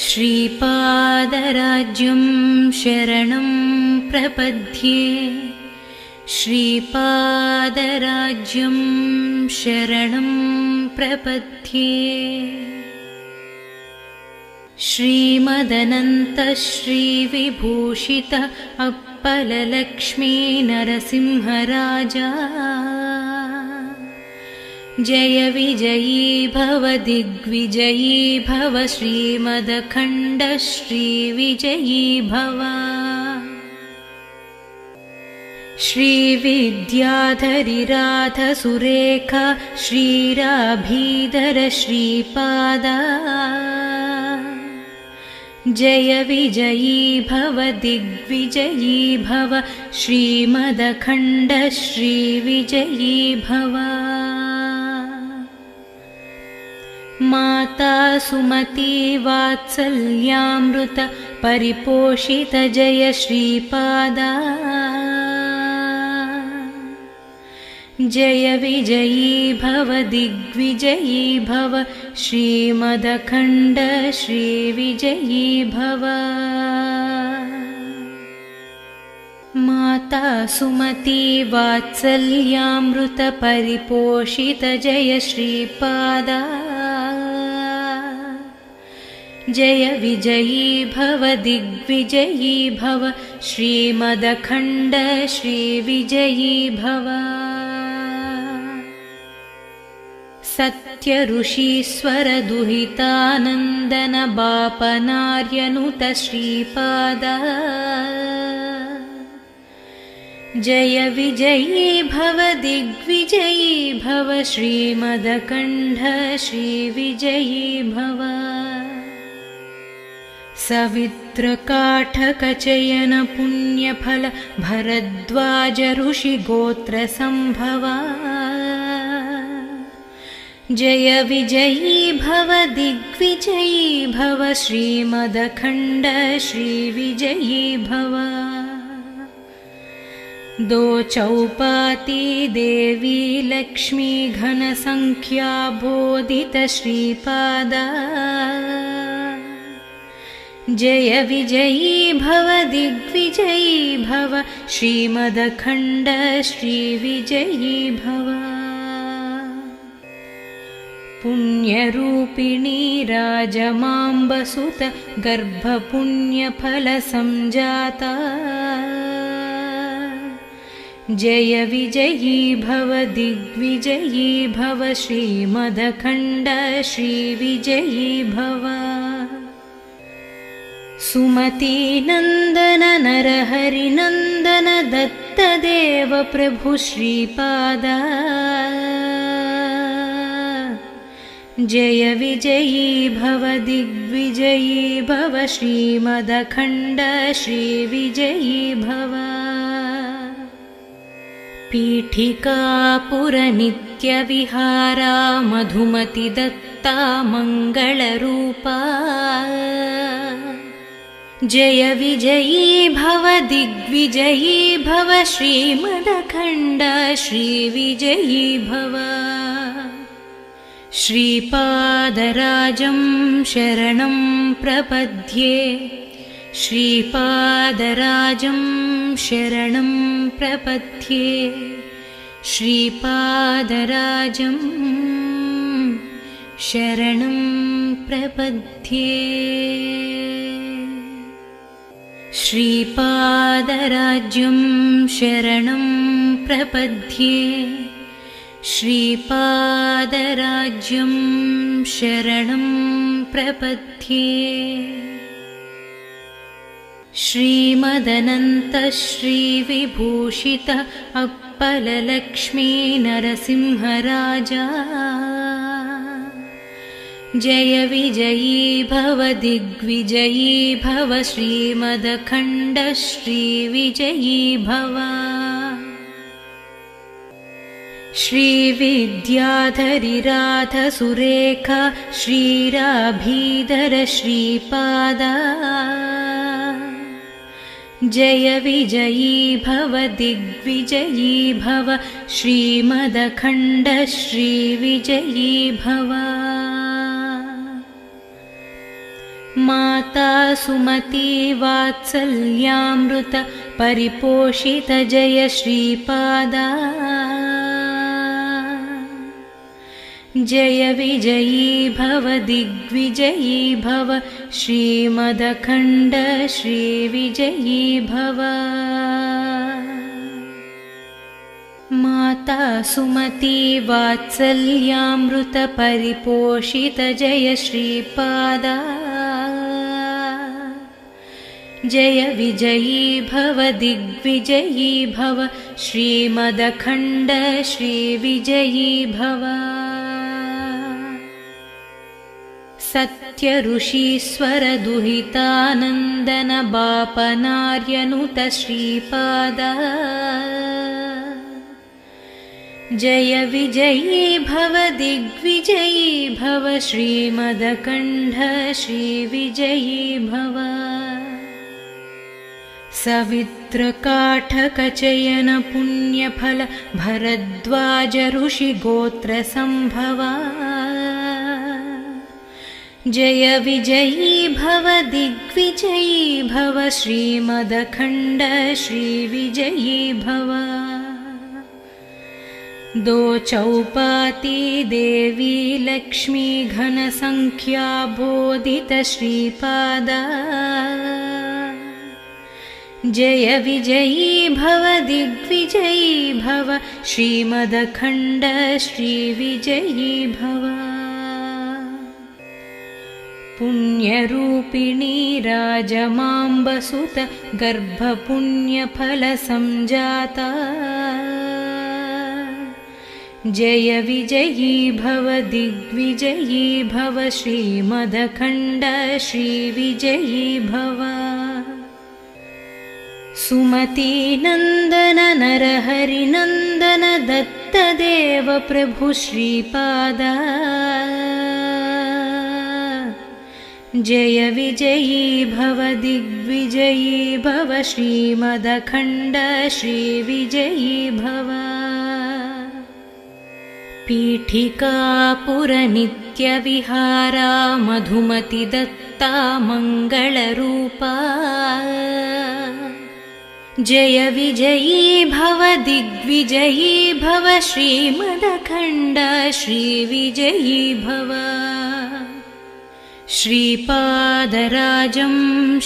श्रीपादराज्यं शरणं प्रपद्ये। श्रीपादराज्यं शरणं प्रपद्ये। श्रीमदनन्त श्रीविभूषित अप्पललक्ष्मी नरसिंहराजा जय विजयी भव दिग्विजयी भव श्रीमदखण्ड श्रीविजयी भव। श्रीविद्याधरिराध सुरेखा श्रीराभीधर श्रीपादा जय विजयी भव दिग्विजयी भव श्रीमदखण्ड श्रीविजयी भव। माता सुमती वात्सल्यामृत परिपोषित जय श्रीपादा जय विजयी भव दिग्विजयी भव श्रीमदखण्ड श्रीविजयी भव। माता सुमती वात्सल्यामृत परिपोषित जय श्रीपादा जय विजयी भव दिग्विजयी भव श्रीमदखण्ड श्रीविजयी भव। सत्य ऋषीश्वर दुहितानन्दन बापनार्यनुत श्रीपादा जय विजयी भव दिग्विजयी भव श्रीमदखण्ड श्रीविजयी भव। सवित्रकाठकचयन पुण्यफल भरद्वाज ऋषिगोत्र संभवा जय विजयी भव दिग्विजयी भव श्रीमदखण्ड श्रीविजयी भव। दो चौपाती देवी लक्ष्मी घन संख्या बोधित श्रीपादा जय विजयी भव दिग्विजयी भव श्रीमदखण्ड श्रीविजयी भव। पुण्यरूपिणी राजमाम्बसुत गर्भपुण्यफल संजाता जय विजयी भव दिग्विजयी भव श्रीमदखण्ड श्रीविजयी भव। सुमती नन्दन नरहरिनन्दन दत्तदेव प्रभु श्रीपादा जय विजयी भव दिग्विजयी भव श्रीमदखण्ड श्रीविजयी भव। पीठिकापुरनित्यविहारा मधुमति दत्ता मङ्गलरूपा जय विजयी भव दिग्विजयी भव श्रीमदखण्ड श्रीविजयी भव। श्रीपादराजं शरणं प्रपद्ये। श्रीपादराजं शरणं प्रपद्ये। श्रीपादराजं शरणं प्रपद्ये। श्रीपादराज्यं शरणं प्रपद्ये। श्रीपादराज्यं शरणं प्रपद्ये। श्रीमदनन्त श्रीविभूषित अप्पललक्ष्मी नरसिंहराजा जय विजयी भव दिग्विजयी भव श्रीमदखण्ड श्रीविजयी भव। श्रीविद्याधरिराध सुरेखा श्रीराभीधर श्रीपादा जय विजयी भव दिग्विजयी भव श्रीमदखण्ड श्रीविजयी भव। माता सुमती वात्सल्यामृत परिपोषित जय श्रीपादा जय विजयी भव दिग्विजयी भव श्रीमदखण्ड श्रीविजयी भव माता सुमती वात्सल्यामृत परिपोषित जय श्रीपादा जय विजयी भव दिग्विजयी भव श्रीमदखण्ड श्रीविजयी भव सत्य ऋषीश्वर दुहितानन्दन बापनार्यनुत श्रीपादा जय विजयी भव दिग्विजयी भव श्रीमदखण्ड श्रीविजयी भव सवित्रकाठकचयन पुण्यफल भरद्वाज ऋषिगोत्र संभवा जय विजयी भव दिग्विजयी भव श्रीमदखण्ड श्रीविजयी भव दो चौपाती देवी लक्ष्मी घनसंख्या बोधित श्रीपादा जय विजयी भव दिग्विजयी भव श्रीमदखण्ड श्रीविजयी भव पुण्यरूपिणी राजमाम्बसुत गर्भपुण्यफलसंजाता जय विजयी भव दिग्विजयी भव श्रीमदखण्ड श्रीविजयी भव सुमती नन्दन नरहरिनन्दन दत्तदेव प्रभु श्रीपादा जय विजयी भव दिग्विजयी भव श्रीमदखण्ड श्रीविजयी भव पीठिकापुरनित्यविहारा मधुमति दत्ता मङ्गलरूपा जय विजयी भव दिग्विजयी भव श्रीमदखण्ड श्रीविजयी भव श्रीपादराजं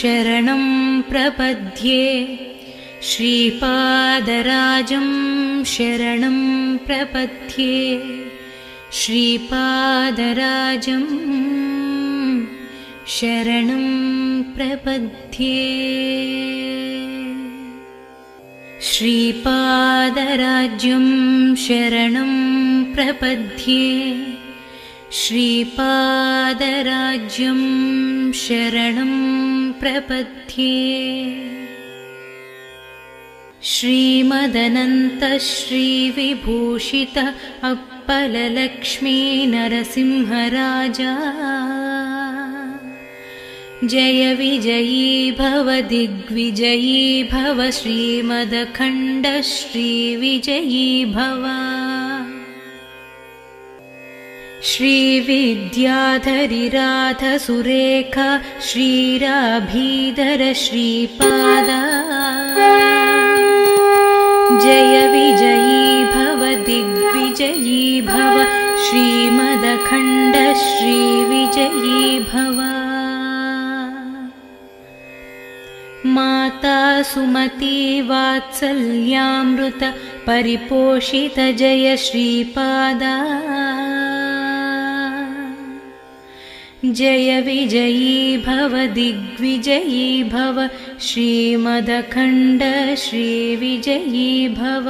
शरणं प्रपद्ये श्रीपादराजं शरणं प्रपद्ये श्रीपादराजं शरणं प्रपद्ये श्रीपादराज्यं शरणं प्रपद्ये श्रीपादराज्यं शरणं प्रपद्ये श्रीमदनन्त श्रीविभूषित अप्पललक्ष्मी नरसिंहराजा जय विजयी भव दिग्विजयी भव श्रीमदखण्ड श्रीविजयी भव श्रीविद्याधरिराधसुरेखा श्रीराभीधर श्रीपादा जय विजयी भव दिग्विजयी भव श्रीमदखण्ड श्रीविजयी भव माता सुमती वात्सल्यामृत परिपोषित जय श्रीपादा जय विजयी भव दिग्विजयी भव श्रीमदखण्ड श्रीविजयी भव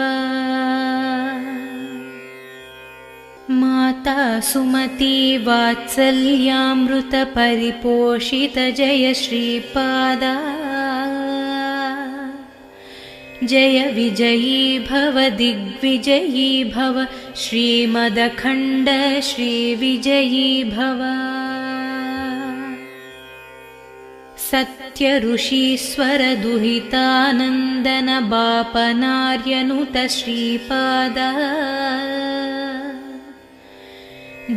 माता सुमती वात्सल्यामृत परिपोषित जय श्रीपादा जय विजयी भव दिग्विजयी भव श्रीमदखण्ड श्रीविजयी भव सत्य ऋषीश्वर दुहितानन्दन बापनार्यनुत श्रीपादा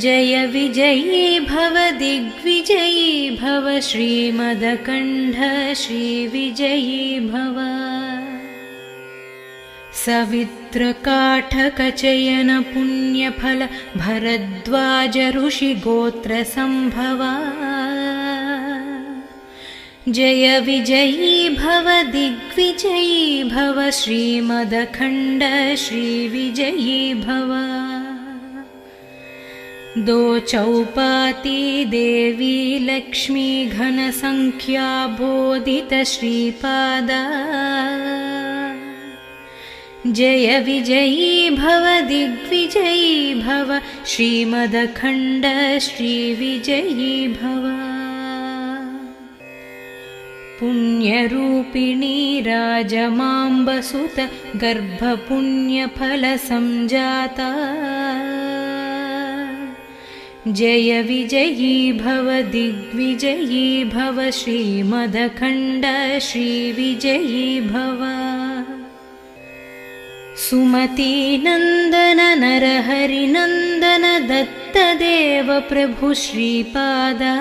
जय विजयी भव दिग्विजयी भव श्रीमदखण्ड श्रीविजयी भव सवित्रकाठकचयन पुण्यफल भरद्वाज ऋषिगोत्रसम्भवा जय विजयी भव दिग्विजयी भव श्रीमदखण्ड श्रीविजयी भव दो चौपाती देवी लक्ष्मी घनसंख्या बोधित श्रीपादा जय विजयी भव दिग्विजयी भव श्रीमदखण्ड श्रीविजयी भव पुण्यरूपिणी राजमाम्बसुत गर्भपुण्यफलसंजाता जय विजयी भव दिग्विजयी भव श्रीमदखण्ड श्रीविजयी भव सुमती नन्दन नरहरिनन्दन दत्तदेव प्रभु श्रीपादा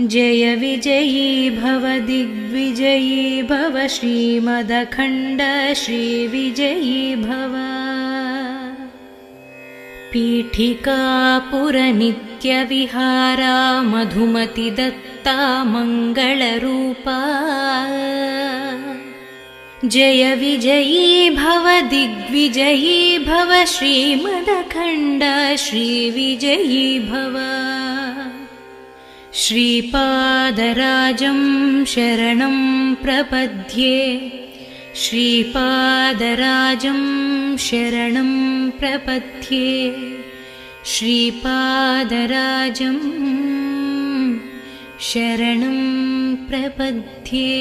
जय विजयी भव दिग्विजयी भव श्रीमदखण्ड श्रीविजयी भव पीठिकापुरनित्यविहारा मधुमति दत्ता मङ्गलरूपा जय विजयी भव दिग्विजयी भव श्रीमदखण्ड श्रीविजयी भव श्रीपादराजं शरणं प्रपद्ये श्रीपादराजं शरणं प्रपद्ये श्रीपादराजं शरणं प्रपद्ये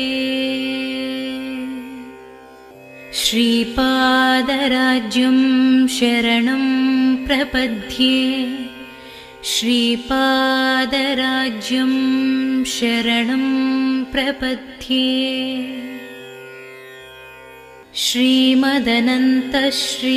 श्रीपादराज्यं शरणं प्रपद्ये श्रीपादराज्यं शरणं प्रपद्ये श्रीमदनन्त श्री